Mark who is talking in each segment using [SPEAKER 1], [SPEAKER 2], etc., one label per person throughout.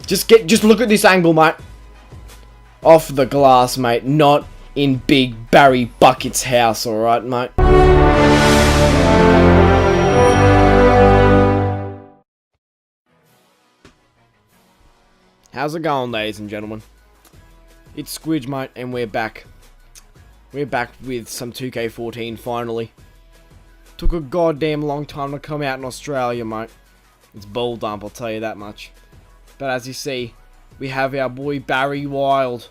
[SPEAKER 1] Just look at this angle, mate. Off the glass, mate. Not in big Barry Bucket's house, alright, mate? How's it going, ladies and gentlemen? It's Squidge, mate, and we're back. We're back with some 2K14, finally. Took a goddamn long time to come out in Australia, mate. It's bull dump, I'll tell you that much. But as you see, we have our boy Barry Wild.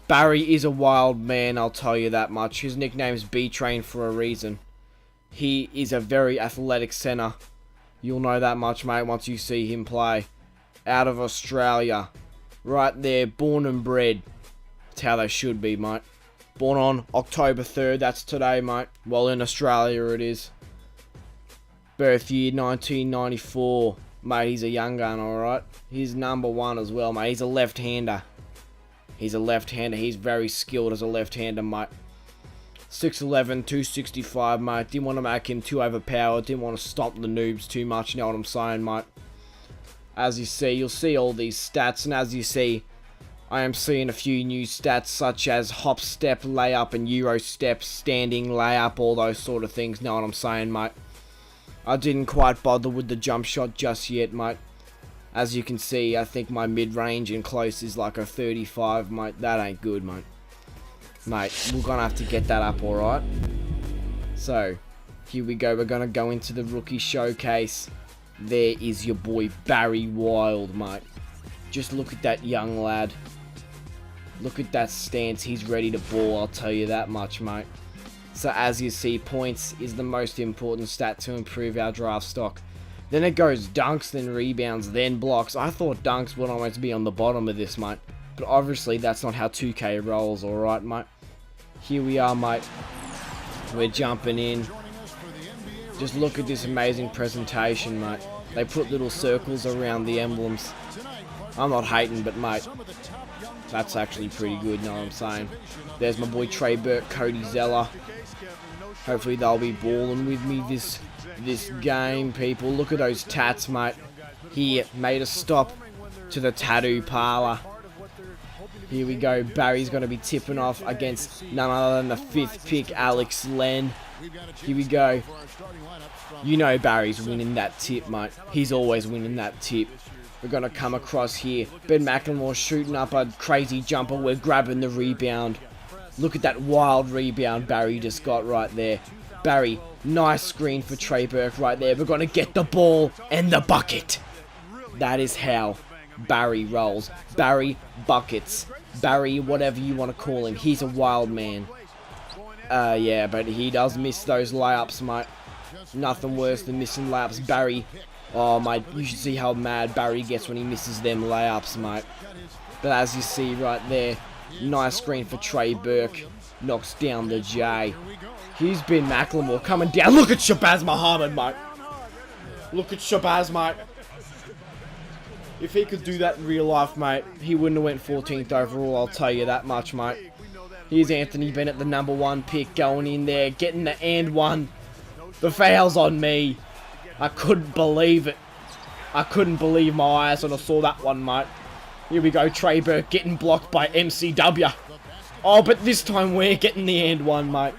[SPEAKER 1] Barry is a wild man, I'll tell you that much. His nickname's B-Train for a reason. He is a very athletic centre. You'll know that much, mate, once you see him play. Out of Australia. Right there, born and bred. That's how they should be, mate. Born on October 3rd, that's today, mate. Well, in Australia it is. Birth year 1994. Mate, he's a young gun, alright? He's number 1 as well, mate. He's a left-hander. He's a left-hander. He's very skilled as a left-hander, mate. 6'11", 265, mate. Didn't want to make him too overpowered. Didn't want to stomp the noobs too much, you know what I'm saying, mate? As you see, you'll see all these stats, and as you see, I am seeing a few new stats such as hop step, layup, and euro step, standing layup, all those sort of things, know what I'm saying, mate? I didn't quite bother with the jump shot just yet, mate. As you can see, I think my mid-range and close is like a 35, mate. That ain't good, mate. Mate, we're gonna have to get that up, alright? So, here we go. We're gonna go into the rookie showcase. There is your boy Barry Wild, mate. Just look at that young lad. Look at that stance. He's ready to ball, I'll tell you that much, mate. So as you see, points is the most important stat to improve our draft stock. Then it goes dunks, then rebounds, then blocks. I thought dunks would almost be on the bottom of this, mate. But obviously that's not how 2K rolls, alright, mate. Here we are, mate. We're jumping in. Just look at this amazing presentation, mate. They put little circles around the emblems. I'm not hating, but mate, that's actually pretty good, you know what I'm saying? There's my boy Trey Burke, Cody Zeller. Hopefully they'll be balling with me this game, people. Look at those tats, mate. Here, made a stop to the tattoo parlor. Here we go. Barry's going to be tipping off against none other than the 5th pick, Alex Len. Here we go. You know Barry's winning that tip, mate. He's always winning that tip. We're going to come across here. Ben McLemore shooting up a crazy jumper. We're grabbing the rebound. Look at that wild rebound Barry just got right there. Barry, nice screen for Trey Burke right there. We're going to get the ball and the bucket. That is how Barry rolls. Barry buckets. Barry, whatever you want to call him. He's a wild man. Yeah, but he does miss those layups, mate. Nothing worse than missing layups. Barry, oh, mate, you should see how mad Barry gets when he misses them layups, mate. But as you see right there, nice screen for Trey Burke. Knocks down the J. Here's Ben McLemore coming down. Look at Shabazz Muhammad, mate. Look at Shabazz, mate. If he could do that in real life, mate, he wouldn't have went 14th overall, I'll tell you that much, mate. Here's Anthony Bennett, the number 1 pick, going in there, getting the and one. The foul's on me. I couldn't believe it. I couldn't believe my eyes when I saw that one, mate. Here we go, Trey Burke getting blocked by MCW. Oh, but this time we're getting the and one, mate.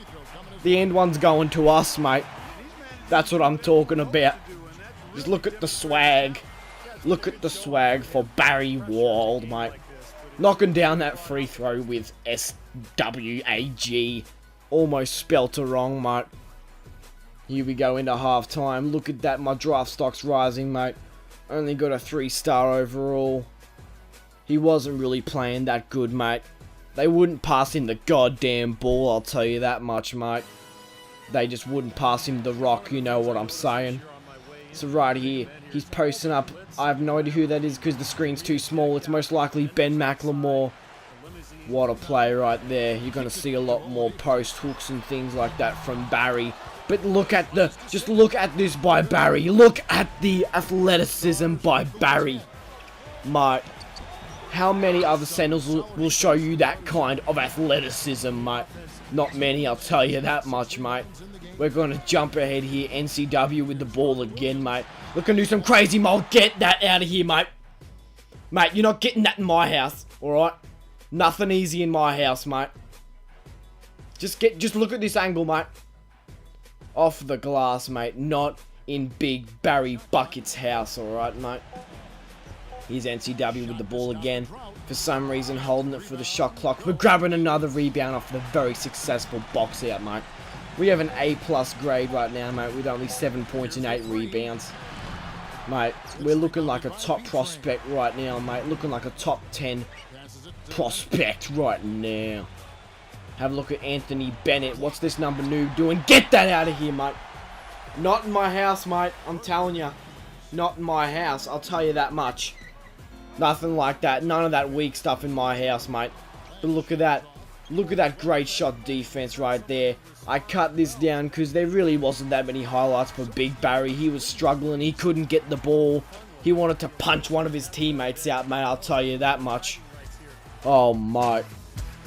[SPEAKER 1] The and one's going to us, mate. That's what I'm talking about. Just look at the swag. Look at the swag for Barry Wild, mate. Knocking down that free throw with SWAG. Almost spelt it wrong, mate. Here we go into half-time. Look at that, my draft stock's rising, mate. Only got a 3-star overall. He wasn't really playing that good, mate. They wouldn't pass him the goddamn ball, I'll tell you that much, mate. They just wouldn't pass him the rock, you know what I'm saying. So right here, he's posting up. I have no idea who that is because the screen's too small. It's most likely Ben McLemore. What a play right there. You're going to see a lot more post hooks and things like that from Barry. But look at just look at this by Barry. Look at the athleticism by Barry. Mate, how many other centers will show you that kind of athleticism, mate? Not many, I'll tell you that much, mate. We're going to jump ahead here. NCW with the ball again, mate. We're going to do some crazy mold. Get that out of here, mate. Mate, you're not getting that in my house, alright? Nothing easy in my house, mate. Just look at this angle, mate. Off the glass, mate. Not in Big Barry Bucket's house, alright, mate? Here's NCW with the ball again. For some reason, holding it for the shot clock. We're grabbing another rebound off the very successful box out, mate. We have an A+ grade right now, mate, with only 7 points and 8 rebounds. Mate, we're looking like a top prospect right now, mate. Looking like a top 10 prospect right now. Have a look at Anthony Bennett. What's this number noob doing? Get that out of here, mate. Not in my house, mate. I'm telling you. Not in my house. I'll tell you that much. Nothing like that. None of that weak stuff in my house, mate. But look at that. Look at that great shot defense right there. I cut this down because there really wasn't that many highlights for Big Barry. He was struggling. He couldn't get the ball. He wanted to punch one of his teammates out, mate. I'll tell you that much. Oh, mate.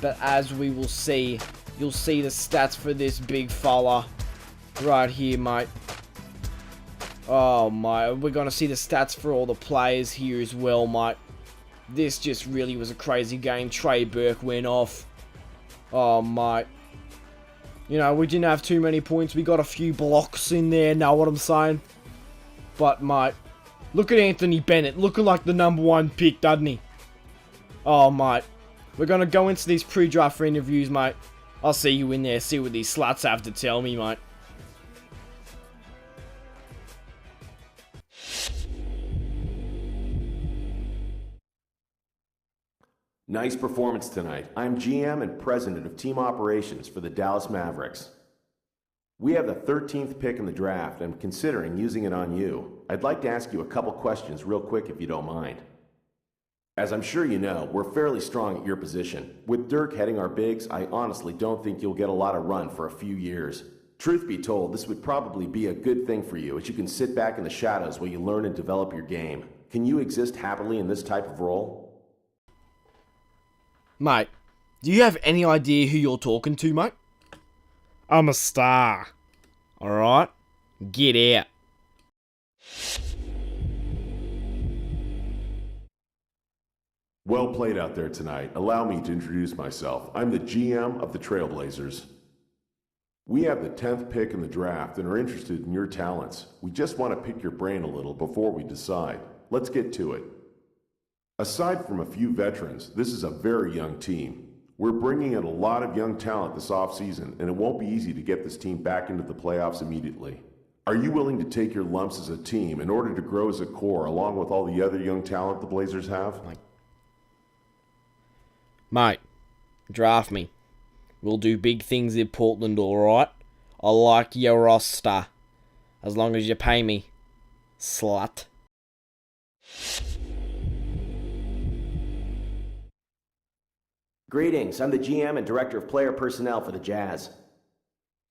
[SPEAKER 1] But as we will see, you'll see the stats for this big fella right here, mate. Oh, mate. We're going to see the stats for all the players here as well, mate. This just really was a crazy game. Trey Burke went off. Oh, mate. You know, we didn't have too many points. We got a few blocks in there, know what I'm saying? But, mate, look at Anthony Bennett. Looking like the #1 pick, doesn't he? Oh, mate. We're going to go into these pre-draft interviews, mate. I'll see you in there. See what these sluts have to tell me, mate.
[SPEAKER 2] Nice performance tonight. I'm GM and President of Team Operations for the Dallas Mavericks. We have the 13th pick in the draft and I'm considering using it on you. I'd like to ask you a couple questions real quick if you don't mind. As I'm sure you know, we're fairly strong at your position. With Dirk heading our bigs, I honestly don't think you'll get a lot of run for a few years. Truth be told, this would probably be a good thing for you as you can sit back in the shadows while you learn and develop your game. Can you exist happily in this type of role?
[SPEAKER 1] Mate, do you have any idea who you're talking to, mate? I'm a star. Alright? Get out.
[SPEAKER 2] Well played out there tonight. Allow me to introduce myself. I'm the GM of the Trailblazers. We have the 10th pick in the draft and are interested in your talents. We just want to pick your brain a little before we decide. Let's get to it. Aside from a few veterans, this is a very young team. We're bringing in a lot of young talent this offseason, and it won't be easy to get this team back into the playoffs immediately. Are you willing to take your lumps as a team in order to grow as a core along with all the other young talent the Blazers have?
[SPEAKER 1] Mate, draft me. We'll do big things in Portland, alright? I like your roster. As long as you pay me. Slut.
[SPEAKER 3] Greetings, I'm the GM and Director of Player Personnel for the Jazz.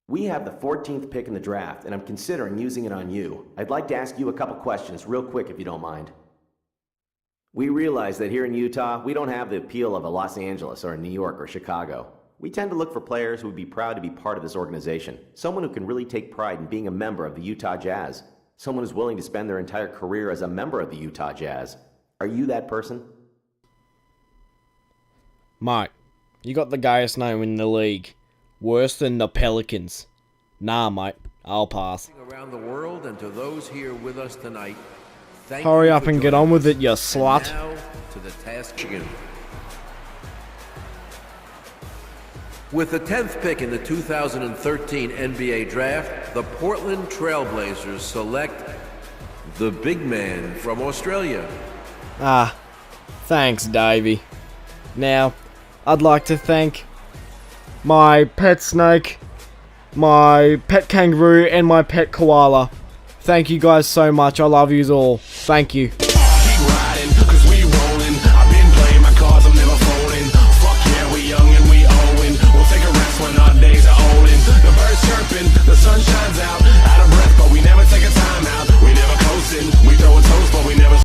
[SPEAKER 3] We have the 14th pick in the draft, and I'm considering using it on you. I'd like to ask you a couple questions real quick if you don't mind. We realize that here in Utah, we don't have the appeal of a Los Angeles or a New York or Chicago. We tend to look for players who would be proud to be part of this organization. Someone who can really take pride in being a member of the Utah Jazz. Someone who's willing to spend their entire career as a member of the Utah Jazz. Are you that person?
[SPEAKER 1] Mate, you got the gayest name in the league. Worse than the Pelicans. Nah, mate, I'll pass.
[SPEAKER 4] Around the world and to those here with us tonight,
[SPEAKER 1] hurry up and get on with it, you slut.
[SPEAKER 4] Now to the task. With the 10th pick in the 2013 NBA Draft, the Portland Trailblazers select the big man from Australia.
[SPEAKER 1] Ah, thanks, Davey. Now, I'd like to thank my pet snake, my pet kangaroo, and my pet koala. Thank you guys so much. I love yous all. Thank you.